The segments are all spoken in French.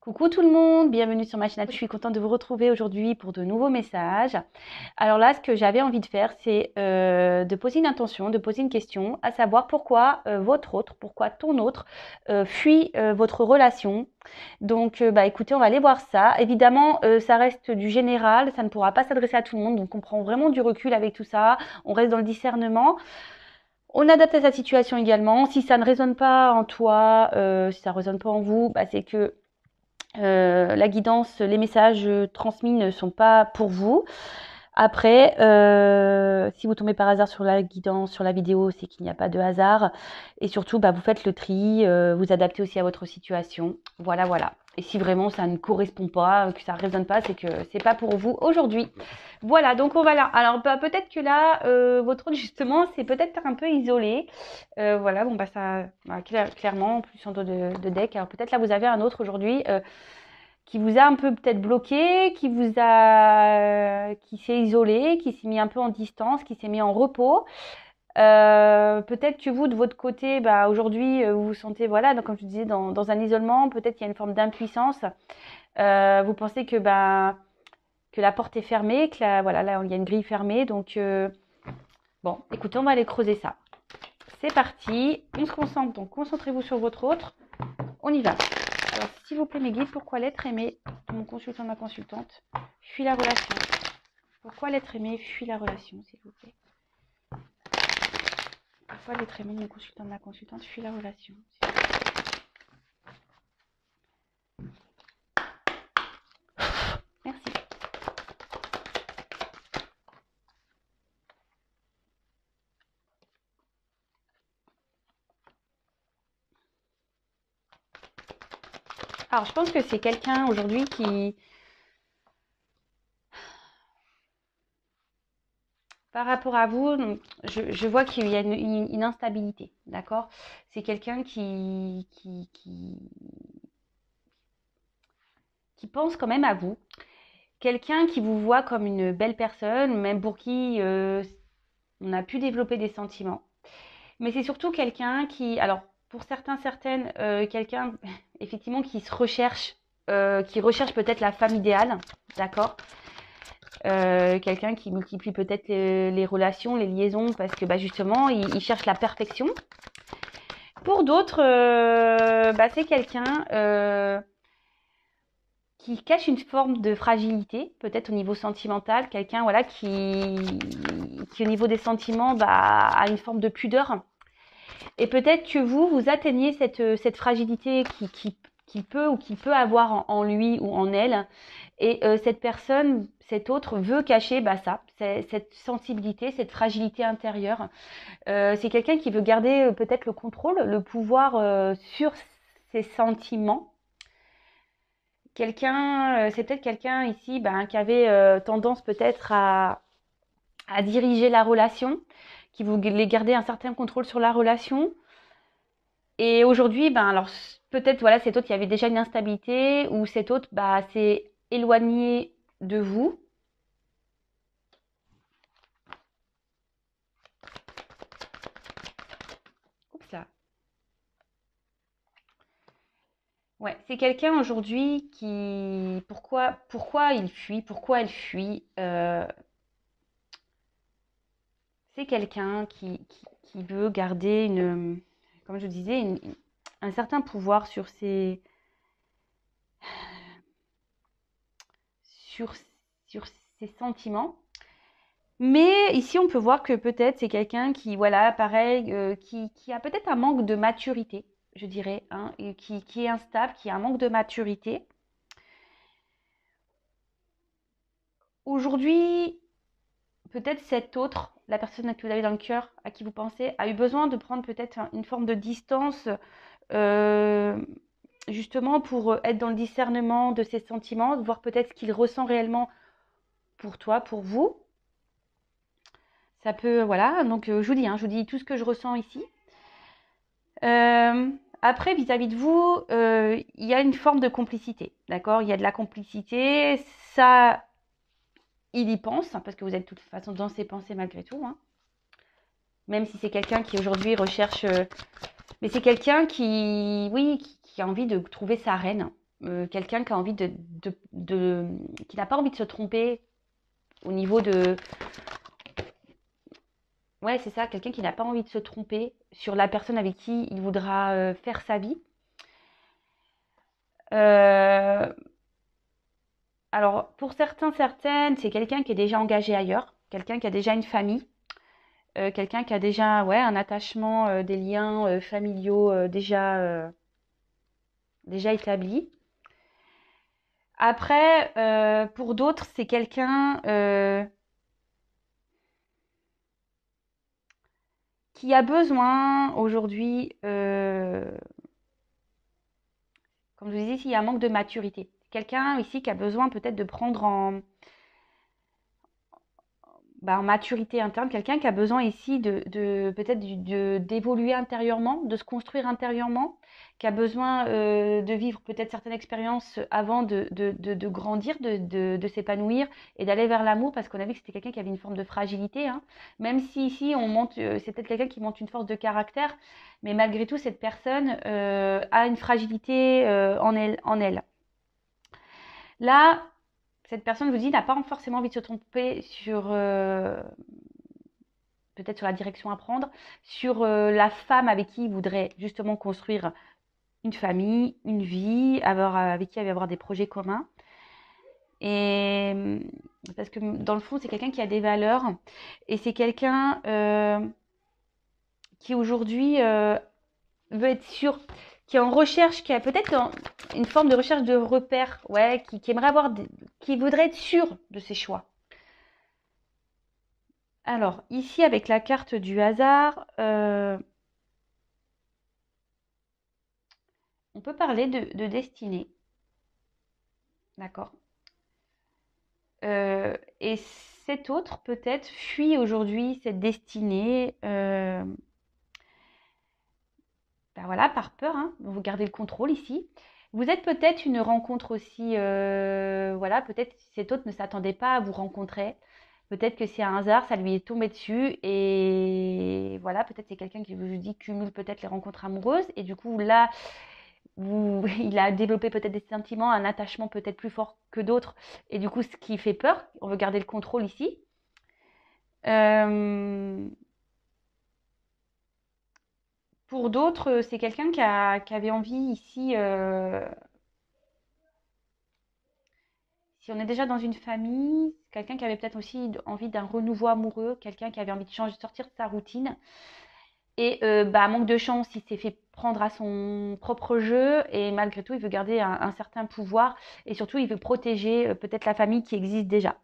Coucou tout le monde, bienvenue sur ma chaîne. Je suis contente de vous retrouver aujourd'hui pour de nouveaux messages. Alors là, ce que j'avais envie de faire, c'est de poser une intention, de poser une question, à savoir pourquoi votre autre, pourquoi ton autre fuit votre relation. Donc, écoutez, on va aller voir ça. Évidemment, ça reste du général, ça ne pourra pas s'adresser à tout le monde, donc on prend vraiment du recul avec tout ça. On reste dans le discernement. On adapte à sa situation également. Si ça ne résonne pas en toi, si ça ne résonne pas en vous, c'est que la guidance, les messages transmis ne sont pas pour vous. Après, si vous tombez par hasard sur la guidance, sur la vidéo, c'est qu'il n'y a pas de hasard. Et surtout, vous faites le tri, vous adaptez aussi à votre situation. Voilà, voilà. Et si vraiment ça ne correspond pas, que ça ne résonne pas, c'est que c'est pas pour vous aujourd'hui. Voilà, donc on va là. Alors peut-être que là, votre autre justement, c'est peut-être un peu isolé. Voilà, bon ça, clairement, plus en dos de deck. Alors peut-être là, vous avez un autre aujourd'hui qui vous a un peu peut-être bloqué, qui s'est isolé, qui s'est mis un peu en distance, qui s'est mis en repos. Peut-être que vous, de votre côté, aujourd'hui, vous vous sentez, voilà, donc comme je disais, dans un isolement. Peut-être qu'il y a une forme d'impuissance. Vous pensez que la porte est fermée, que voilà, là, il y a une grille fermée. Donc, bon, écoutez, on va aller creuser ça. C'est parti. On se concentre. Donc, concentrez-vous sur votre autre. On y va. Alors, s'il vous plaît, mes guides, pourquoi l'être aimé de mon consultant, de ma consultante, fuit la relation? Pourquoi l'être aimé fuit la relation, s'il vous plaît? Pourquoi l'être aimé de mon consultant, de ma consultante, fuit la relation? Merci. Alors, je pense que c'est quelqu'un aujourd'hui qui... Par rapport à vous, je vois qu'il y a une instabilité, d'accord? C'est quelqu'un qui pense quand même à vous. Quelqu'un qui vous voit comme une belle personne, même pour qui on a pu développer des sentiments. Mais c'est surtout quelqu'un qui, alors pour certains, certaines, quelqu'un effectivement qui se recherche, qui recherche peut-être la femme idéale, d'accord? Quelqu'un qui multiplie peut-être les relations, les liaisons, parce que justement, il cherche la perfection. Pour d'autres, c'est quelqu'un qui cache une forme de fragilité, peut-être au niveau sentimental, quelqu'un voilà, qui au niveau des sentiments a une forme de pudeur. Et peut-être que vous atteignez cette fragilité qu'il peut avoir en lui ou en elle. Et cette personne, cet autre, veut cacher cette sensibilité, cette fragilité intérieure. C'est quelqu'un qui veut garder peut-être le contrôle, le pouvoir sur ses sentiments. C'est peut-être quelqu'un ici qui avait tendance peut-être à diriger la relation, qui voulait garder un certain contrôle sur la relation. Et aujourd'hui, alors peut-être voilà, cet autre, il y avait déjà une instabilité, ou cet autre s'est éloigné de vous. Oups là. Ouais, c'est quelqu'un aujourd'hui qui... Pourquoi il fuit? Pourquoi elle fuit? C'est quelqu'un qui veut garder comme je disais, un certain pouvoir sur sur, sur ses sentiments. Mais ici, on peut voir que peut-être c'est quelqu'un qui, voilà, pareil, qui a peut-être un manque de maturité, je dirais, hein, et qui est instable, qui a un manque de maturité. Aujourd'hui, peut-être cet autre, la personne que vous avez dans le cœur, à qui vous pensez, a eu besoin de prendre peut-être une forme de distance, justement pour être dans le discernement de ses sentiments, de voir peut-être ce qu'il ressent réellement pour toi, pour vous. Ça peut, voilà, donc je vous dis tout ce que je ressens ici. Après, vis-à-vis de vous, il y a une forme de complicité, d'accord? Il y a de la complicité, ça, il y pense, parce que vous êtes de toute façon dans ses pensées malgré tout, hein. Même si c'est quelqu'un qui aujourd'hui recherche... mais c'est quelqu'un qui, oui, qui a envie de trouver sa reine. quelqu'un qui a envie qui n'a pas envie de se tromper au niveau de... Ouais, c'est ça, quelqu'un qui n'a pas envie de se tromper sur la personne avec qui il voudra faire sa vie. Euh, alors, pour certains, certaines, c'est quelqu'un qui est déjà engagé ailleurs, quelqu'un qui a déjà une famille, quelqu'un qui a déjà ouais, un attachement, des liens familiaux déjà établis. Après, pour d'autres, c'est quelqu'un qui a besoin aujourd'hui, comme je vous disais, s'il y a un manque de maturité. Quelqu'un ici qui a besoin peut-être de prendre en maturité interne, quelqu'un qui a besoin ici peut-être d'évoluer intérieurement, de se construire intérieurement, qui a besoin de vivre peut-être certaines expériences avant de grandir, de s'épanouir et d'aller vers l'amour, parce qu'on a vu que c'était quelqu'un qui avait une forme de fragilité, hein. Même si ici on monte, c'est peut-être quelqu'un qui monte une force de caractère, mais malgré tout cette personne a une fragilité en elle. Là, cette personne, je vous dis, n'a pas forcément envie de se tromper sur peut-être sur la direction à prendre, sur la femme avec qui il voudrait justement construire une famille, une vie, avec qui il va avoir des projets communs. Et parce que dans le fond, c'est quelqu'un qui a des valeurs et c'est quelqu'un qui aujourd'hui veut être sûr, qui est en recherche, qui a peut-être une forme de recherche de repères, ouais, qui aimerait qui voudrait être sûr de ses choix. Alors, ici, avec la carte du hasard, on peut parler de destinée. D'accord. Et cet autre, peut-être, fuit aujourd'hui cette destinée, ben voilà, par peur, hein. Vous gardez le contrôle ici. Vous êtes peut-être une rencontre aussi, voilà, peut-être cet autre ne s'attendait pas à vous rencontrer. Peut-être que c'est un hasard, ça lui est tombé dessus et voilà, peut-être c'est quelqu'un qui vous dit cumule peut-être les rencontres amoureuses et du coup là, il a développé peut-être des sentiments, un attachement peut-être plus fort que d'autres et du coup ce qui fait peur, on veut garder le contrôle ici. Pour d'autres, c'est quelqu'un qui avait envie ici, si on est déjà dans une famille, quelqu'un qui avait peut-être aussi envie d'un renouveau amoureux, quelqu'un qui avait envie de changer, de sortir de sa routine. Et manque de chance, il s'est fait prendre à son propre jeu et malgré tout, il veut garder un certain pouvoir et surtout, il veut protéger peut-être la famille qui existe déjà.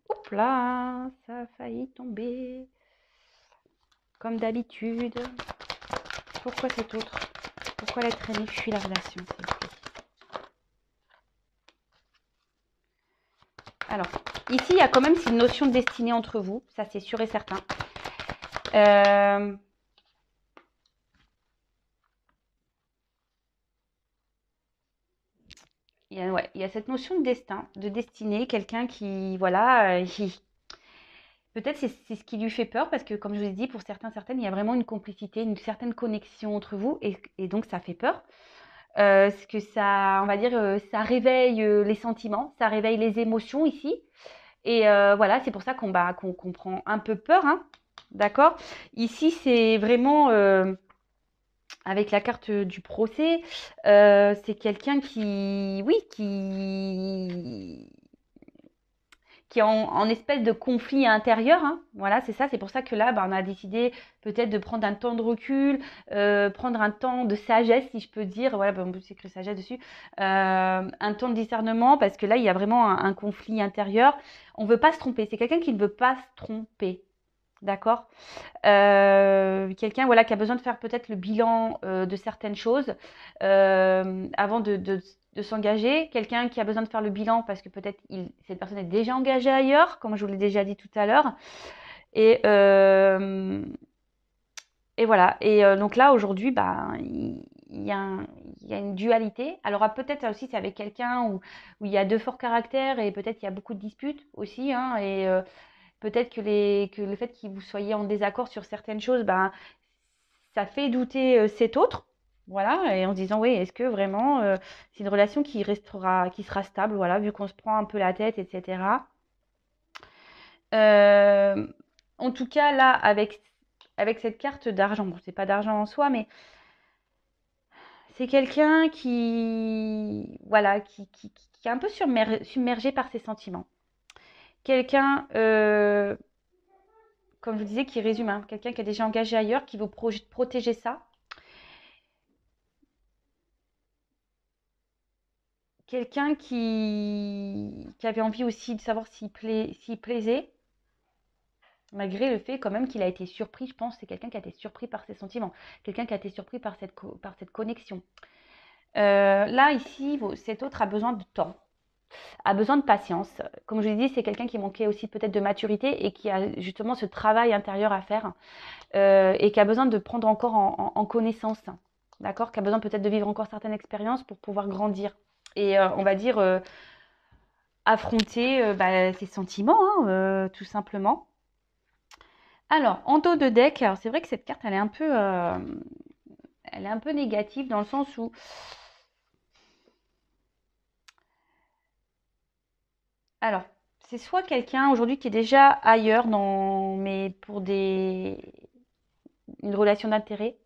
Hop là, ça a failli tomber. Comme d'habitude. Pourquoi cet autre? Pourquoi la traînée fuit la relation, s'il vous plaît? Alors, ici, il y a quand même une notion de destinée entre vous. Ça, c'est sûr et certain. Il y a cette notion de destin, de destinée, quelqu'un qui, voilà, peut-être c'est ce qui lui fait peur parce que, comme je vous ai dit, pour certains, certaines, il y a vraiment une complicité, une certaine connexion entre vous et donc ça fait peur. Ce que ça, on va dire, ça réveille les sentiments, ça réveille les émotions ici. Et voilà, c'est pour ça qu'on prend un peu peur, hein, d'accord? Ici, c'est vraiment avec la carte du procès, c'est quelqu'un qui, oui, qui est en espèce de conflit intérieur, hein. Voilà, c'est ça. C'est pour ça que là, on a décidé peut-être de prendre un temps de recul, prendre un temps de sagesse, si je peux dire. Voilà, on peut écrire sagesse dessus. Un temps de discernement, parce que là, il y a vraiment un conflit intérieur. On ne veut pas se tromper. C'est quelqu'un qui ne veut pas se tromper. D'accord. Quelqu'un voilà, qui a besoin de faire peut-être le bilan de certaines choses avant de s'engager. Quelqu'un qui a besoin de faire le bilan parce que peut-être cette personne est déjà engagée ailleurs, comme je vous l'ai déjà dit tout à l'heure. Et voilà. Et donc là, aujourd'hui, il y a une dualité. Alors peut-être aussi c'est avec quelqu'un où il y a deux forts caractères et peut-être il y a beaucoup de disputes aussi, hein, et peut-être que le fait que vous soyez en désaccord sur certaines choses, ben, ça fait douter cet autre. Voilà, et en se disant, oui, est-ce que vraiment c'est une relation qui sera stable, voilà, vu qu'on se prend un peu la tête, etc. Euh, En tout cas, là, avec cette carte d'argent, bon, c'est pas d'argent en soi, mais c'est quelqu'un voilà, qui est un peu submergé par ses sentiments. Quelqu'un, comme je vous disais, qui résume, hein, quelqu'un qui est déjà engagé ailleurs, qui veut protéger ça. Quelqu'un qui avait envie aussi de savoir s'il plaisait, malgré le fait quand même qu'il a été surpris. Je pense que c'est quelqu'un qui a été surpris par ses sentiments, quelqu'un qui a été surpris par cette connexion. Là, ici, cet autre a besoin de temps, a besoin de patience. Comme je vous l'ai dit, c'est quelqu'un qui manquait aussi peut-être de maturité et qui a justement ce travail intérieur à faire et qui a besoin de prendre encore en connaissance, d'accord, qui a besoin peut-être de vivre encore certaines expériences pour pouvoir grandir. Et on va dire affronter ses sentiments, hein, tout simplement. Alors, en dos de deck, c'est vrai que cette carte, elle est un peu négative dans le sens où alors, c'est soit quelqu'un aujourd'hui qui est déjà ailleurs mais pour une relation d'intérêt,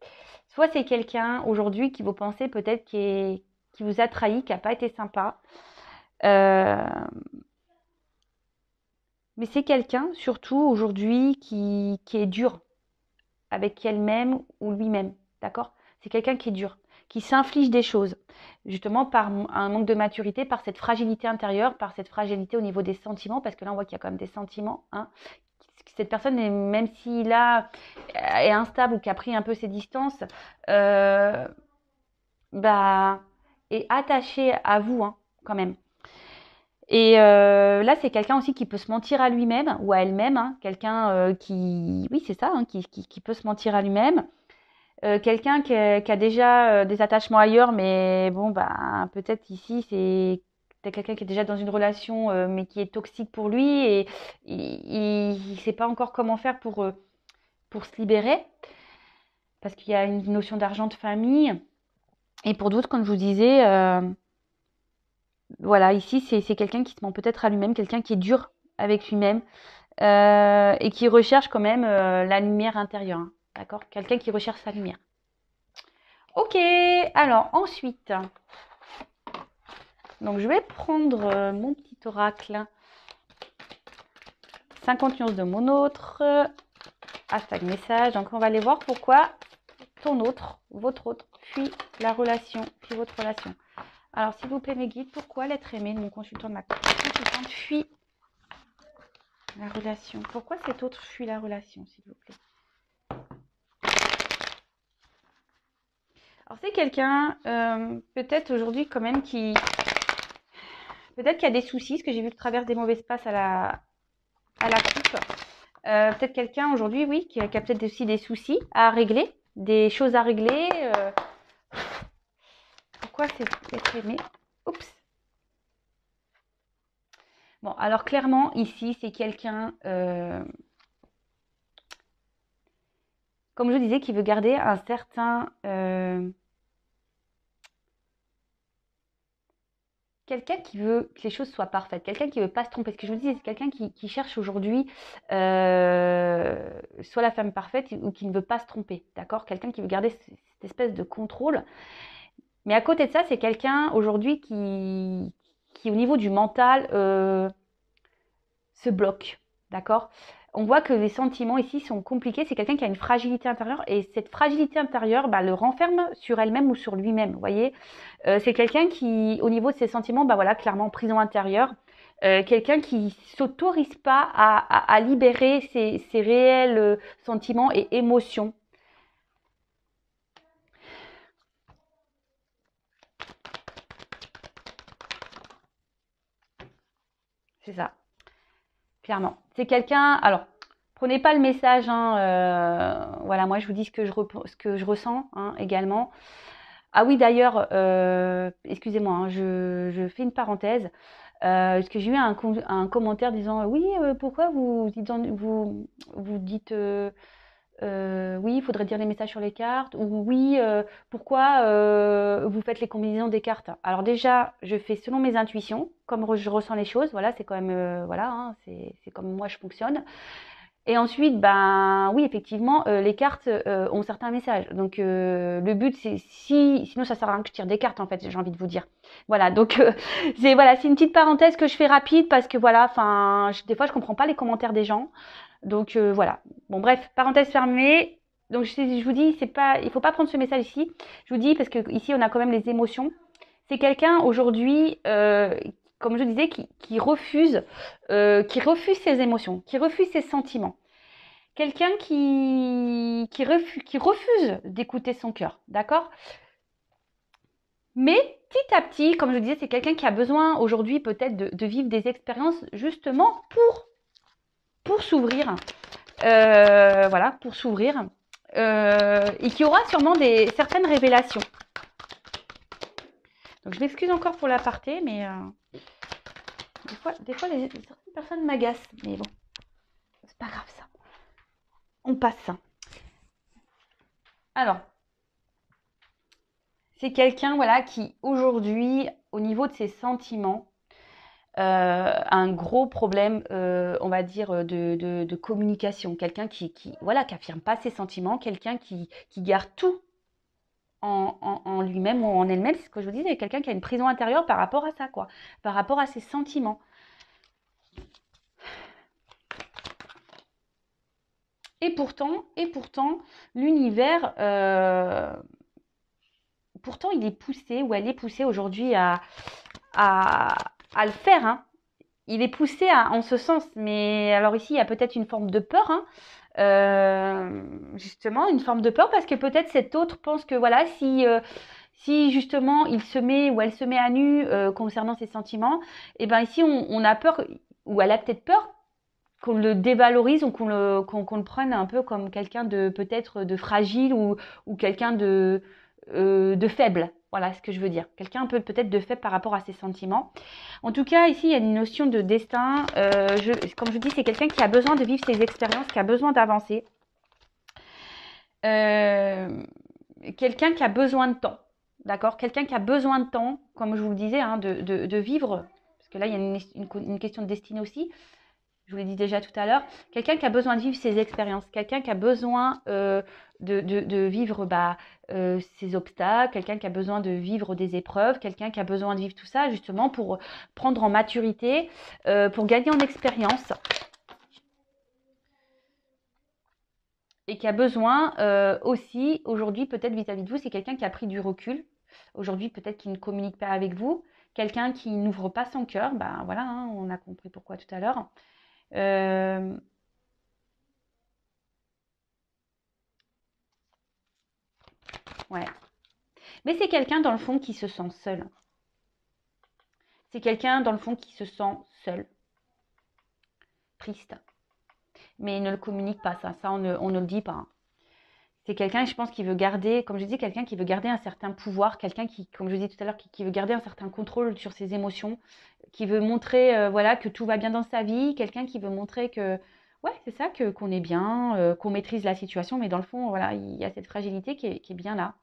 soit c'est quelqu'un aujourd'hui qui vous pensez peut-être qui vous a trahi, qui n'a pas été sympa. Euh, mais c'est quelqu'un surtout aujourd'hui qui est dur avec elle-même ou lui-même, d'accord? C'est quelqu'un qui est dur, qui s'inflige des choses, justement par un manque de maturité, par cette fragilité intérieure, par cette fragilité au niveau des sentiments, parce que là on voit qu'il y a quand même des sentiments, hein. Cette personne, même s'il est instable ou qui a pris un peu ses distances, euh, bah, est attaché à vous, hein, quand même. Et là, c'est quelqu'un aussi qui peut se mentir à lui-même ou à elle-même, hein, quelqu'un oui, c'est ça, hein, qui peut se mentir à lui-même. Quelqu'un qui a déjà des attachements ailleurs, mais bon, bah, peut-être ici, c'est quelqu'un qui est déjà dans une relation, mais qui est toxique pour lui et il ne sait pas encore comment faire pour se libérer, parce qu'il y a une notion d'argent de famille. Et pour d'autres, comme je vous disais, voilà, ici, c'est quelqu'un qui se ment peut-être à lui-même, quelqu'un qui est dur avec lui-même et qui recherche quand même la lumière intérieure, hein, d'accord? Quelqu'un qui recherche sa lumière. Ok, alors ensuite, donc je vais prendre mon petit oracle 50 nuances de mon autre, hashtag message. Donc on va aller voir pourquoi votre autre, fuit la relation, fuit votre relation. Alors s'il vous plaît mes guides, pourquoi l'être aimé de mon consultant, de ma consultante, fuit la relation? Pourquoi cet autre fuit la relation, s'il vous plaît? Alors c'est quelqu'un, peut-être aujourd'hui quand même peut-être qu'il y a des soucis, parce que j'ai vu que traverse des mauvaises passes à la coupe. Peut-être quelqu'un aujourd'hui, oui, qui a peut-être aussi des soucis à régler, des choses à régler. Pourquoi c'est être aimé? Oups. Bon, alors clairement, ici, c'est quelqu'un, comme je disais, qui veut garder un certain... quelqu'un qui veut que les choses soient parfaites, quelqu'un qui veut pas se tromper. Ce que je vous dis, c'est quelqu'un qui cherche aujourd'hui soit la femme parfaite ou qui ne veut pas se tromper, d'accord? Quelqu'un qui veut garder cette espèce de contrôle. Mais à côté de ça, c'est quelqu'un aujourd'hui qui, au niveau du mental, se bloque, d'accord? On voit que les sentiments ici sont compliqués. C'est quelqu'un qui a une fragilité intérieure et cette fragilité intérieure le renferme sur elle-même ou sur lui-même. Vous voyez, c'est quelqu'un qui, au niveau de ses sentiments, voilà, clairement prison intérieure. Quelqu'un qui s'autorise pas à libérer ses réels sentiments et émotions. C'est ça, clairement. C'est quelqu'un. Alors, prenez pas le message. Hein, voilà, moi je vous dis ce que je ressens, hein, également. Ah oui, d'ailleurs, excusez-moi, hein, je fais une parenthèse, parce que j'ai eu un commentaire disant, oui, pourquoi vous dites, oui, il faudrait dire les messages sur les cartes, ou oui, pourquoi vous faites les combinaisons des cartes. Alors déjà, je fais selon mes intuitions, comme je ressens les choses, voilà, c'est quand même, voilà, hein, c'est comme moi je fonctionne. Et ensuite, ben oui, effectivement, les cartes ont certains messages. Donc le but, c'est sinon ça sert à rien que je tire des cartes en fait, j'ai envie de vous dire. Voilà, donc c'est une petite parenthèse que je fais rapide parce que voilà, enfin, des fois je comprends pas les commentaires des gens. Donc voilà. Bon bref, parenthèse fermée. Donc je vous dis, c'est pas, il faut pas prendre ce message ici. Je vous dis parce que ici on a quand même les émotions. C'est quelqu'un aujourd'hui, comme je disais, qui refuse ses émotions, qui refuse ses sentiments. Quelqu'un qui refuse d'écouter son cœur, d'accord? Mais petit à petit, comme je disais, c'est quelqu'un qui a besoin aujourd'hui peut-être de vivre des expériences justement pour s'ouvrir. Voilà, pour s'ouvrir. Et qui aura sûrement certaines révélations. Donc je m'excuse encore pour l'aparté, mais des fois certaines personnes m'agacent. Mais bon, c'est pas grave ça. On passe. Alors, c'est quelqu'un voilà, qui aujourd'hui, au niveau de ses sentiments, a un gros problème, on va dire, de communication. Quelqu'un voilà, qui affirme pas ses sentiments, quelqu'un qui garde tout en lui-même ou en elle-même. C'est ce que je vous disais, quelqu'un qui a une prison intérieure par rapport à ça, quoi, par rapport à ses sentiments. Et pourtant, l'univers, pourtant, il est poussé ou elle est poussée aujourd'hui à, à le faire. Hein. Il est poussé en ce sens. Mais alors ici, il y a peut-être une forme de peur. Hein. Justement, une forme de peur parce que peut-être cet autre pense que voilà, si justement il se met ou elle se met à nu concernant ses sentiments, et ben ici on a peur ou elle a peut-être peur qu'on le dévalorise ou qu'on le prenne un peu comme quelqu'un de peut-être de fragile ou quelqu'un de faible. Voilà ce que je veux dire. Quelqu'un peut-être de faible par rapport à ses sentiments. En tout cas, ici, il y a une notion de destin. Comme je dis, c'est quelqu'un qui a besoin de vivre ses expériences, qui a besoin d'avancer. Quelqu'un qui a besoin de temps. D'accord? Quelqu'un qui a besoin de temps, comme je vous le disais, hein, de vivre. Parce que là, il y a une question de destinée aussi. Je vous l'ai dit déjà tout à l'heure, quelqu'un qui a besoin de vivre ses expériences, quelqu'un qui a besoin de vivre ses obstacles, quelqu'un qui a besoin de vivre des épreuves, quelqu'un qui a besoin de vivre tout ça justement pour prendre en maturité, pour gagner en expérience. Et qui a besoin aussi, aujourd'hui peut-être vis-à-vis de vous, c'est quelqu'un qui a pris du recul. Aujourd'hui peut-être qui ne communique pas avec vous, quelqu'un qui n'ouvre pas son cœur, ben voilà, hein, on a compris pourquoi tout à l'heure. Ouais. Mais c'est quelqu'un dans le fond qui se sent seul. C'est quelqu'un dans le fond qui se sent seul, triste. Mais il ne le communique pas, ça on ne le dit pas. Hein. C'est quelqu'un, je pense, qui veut garder, comme je dis, quelqu'un qui veut garder un certain pouvoir, quelqu'un qui, comme je disais tout à l'heure, qui veut garder un certain contrôle sur ses émotions, qui veut montrer voilà, que tout va bien dans sa vie, quelqu'un qui veut montrer que, ouais, c'est ça, qu'on est bien, qu'on maîtrise la situation, mais dans le fond, voilà, il y a cette fragilité qui est bien là.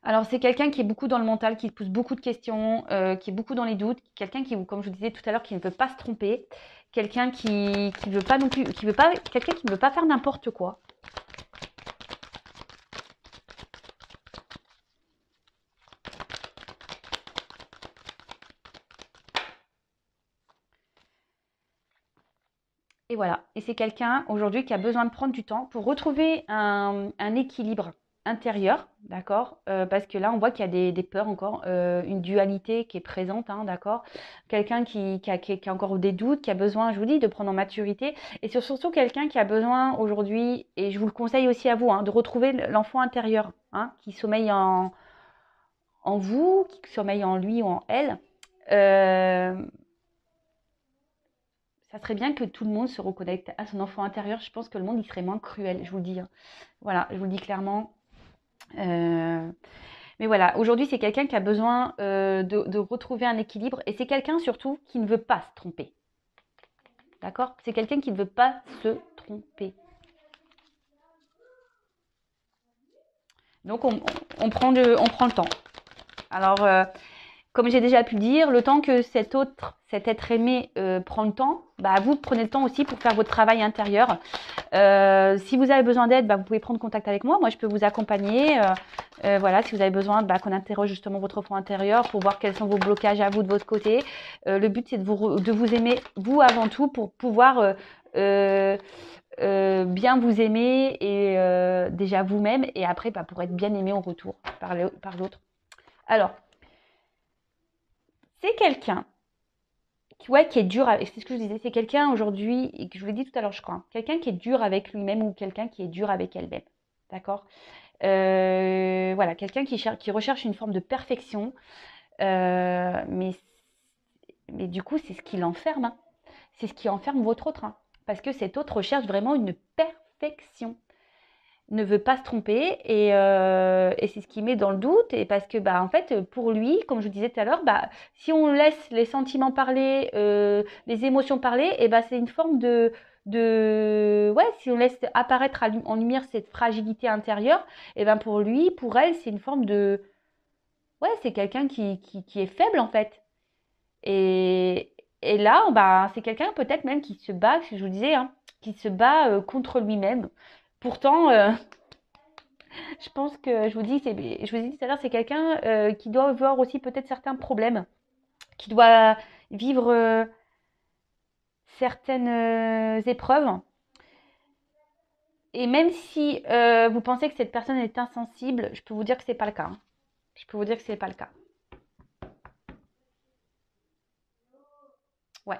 Alors, c'est quelqu'un qui est beaucoup dans le mental, qui pose beaucoup de questions, qui est beaucoup dans les doutes, quelqu'un qui, comme je vous disais tout à l'heure, qui ne veut pas se tromper, quelqu'un qui veut pas non plus, quelqu'un qui ne veut pas faire n'importe quoi. Et voilà. Et c'est quelqu'un aujourd'hui qui a besoin de prendre du temps pour retrouver un équilibre intérieur, d'accord? Parce que là, on voit qu'il y a des peurs encore, une dualité qui est présente, hein, d'accord? Quelqu'un qui a encore des doutes, qui a besoin, je vous dis, de prendre en maturité. Et c'est surtout quelqu'un qui a besoin aujourd'hui, et je vous le conseille aussi à vous, hein, de retrouver l'enfant intérieur, hein, qui sommeille en vous, qui sommeille en lui ou en elle. Ça serait bien que tout le monde se reconnecte à son enfant intérieur. Je pense que le monde, il serait moins cruel, je vous le dis. Hein. Voilà, je vous le dis clairement. Euh, mais voilà, aujourd'hui, c'est quelqu'un qui a besoin de retrouver un équilibre et c'est quelqu'un surtout qui ne veut pas se tromper. D'accord? C'est quelqu'un qui ne veut pas se tromper. Donc, on prend le temps. Alors, comme j'ai déjà pu dire, le temps que cet être aimé prend le temps, bah, vous prenez le temps aussi pour faire votre travail intérieur. Si vous avez besoin d'aide, bah, vous pouvez prendre contact avec moi. Moi, je peux vous accompagner. Voilà, si vous avez besoin bah, qu'on interroge justement votre enfant intérieur pour voir quels sont vos blocages à vous de votre côté. Le but, c'est de vous aimer, vous avant tout, pour pouvoir bien vous aimer et déjà vous-même et après bah, pour être bien aimé en retour par l'autre. Alors, c'est quelqu'un qui est dur avec, c'est ce que je disais, c'est quelqu'un aujourd'hui, et que je vous l'ai dit tout à l'heure, je crois, quelqu'un qui est dur avec lui-même ou quelqu'un qui est dur avec elle-même. D'accord? Voilà, quelqu'un qui recherche une forme de perfection, mais du coup, c'est ce qui l'enferme. Hein. C'est ce qui enferme votre autre. Hein. Parce que cet autre recherche vraiment une perfection. Ne veut pas se tromper et c'est ce qui met dans le doute et parce que bah en fait pour lui comme je vous disais tout à l'heure bah si on laisse les sentiments parler les émotions parler et bah c'est une forme de ouais si on laisse apparaître en lumière cette fragilité intérieure et ben pour lui pour elle c'est une forme de ouais c'est quelqu'un qui est faible en fait et là bah c'est quelqu'un peut-être même qui se bat je vous disais hein, qui se bat contre lui-même pourtant je pense que je vous dis tout à l'heure, c'est quelqu'un qui doit avoir aussi peut-être certains problèmes, qui doit vivre certaines épreuves. Et même si vous pensez que cette personne est insensible, je peux vous dire que c'est pas le cas. Hein. Je peux vous dire que c'est pas le cas. Ouais.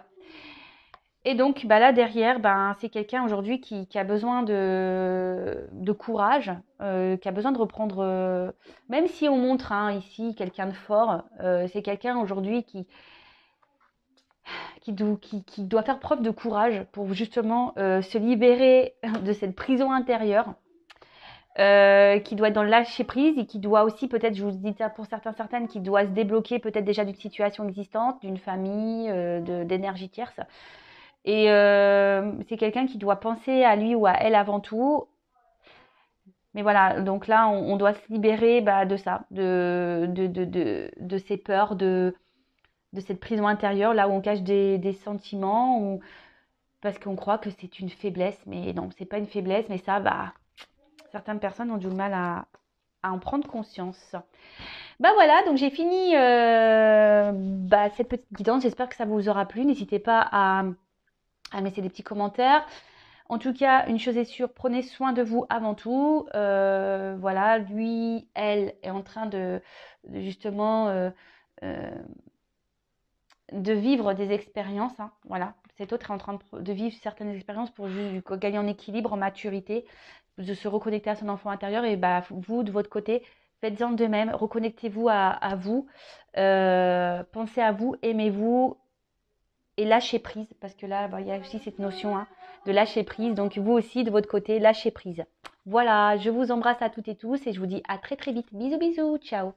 Et donc, bah là derrière, ben, c'est quelqu'un aujourd'hui qui a besoin de courage, qui a besoin de reprendre, même si on montre hein, ici quelqu'un de fort, c'est quelqu'un aujourd'hui qui doit faire preuve de courage pour justement se libérer de cette prison intérieure, qui doit être dans le lâcher prise et qui doit aussi peut-être, je vous dis ça pour certaines, qui doit se débloquer peut-être déjà d'une situation existante, d'une famille, d'énergie tierce. Et c'est quelqu'un qui doit penser à lui ou à elle avant tout. Mais voilà, donc là, on doit se libérer bah, de ça, de ces peurs, de cette prison intérieure, là où on cache des sentiments, parce qu'on croit que c'est une faiblesse. Mais non, c'est pas une faiblesse, mais ça, bah, certaines personnes ont du mal à en prendre conscience. Bah voilà, donc j'ai fini bah, cette petite guidance. J'espère que ça vous aura plu. N'hésitez pas à me laisser des petits commentaires. En tout cas, une chose est sûre, prenez soin de vous avant tout. Voilà, lui, elle est en train de justement euh, de vivre des expériences. Hein, voilà, cet autre est en train de vivre certaines expériences pour gagner en équilibre, en maturité, de se reconnecter à son enfant intérieur. Et bah, vous, de votre côté, faites-en de même. Reconnectez-vous à vous. Pensez à vous, aimez-vous et lâchez prise. Parce que là, bah, il y a aussi cette notion hein, de lâcher prise. Donc, vous aussi, de votre côté, lâchez prise. Voilà, je vous embrasse à toutes et tous et je vous dis à très très vite. Bisous, bisous, ciao.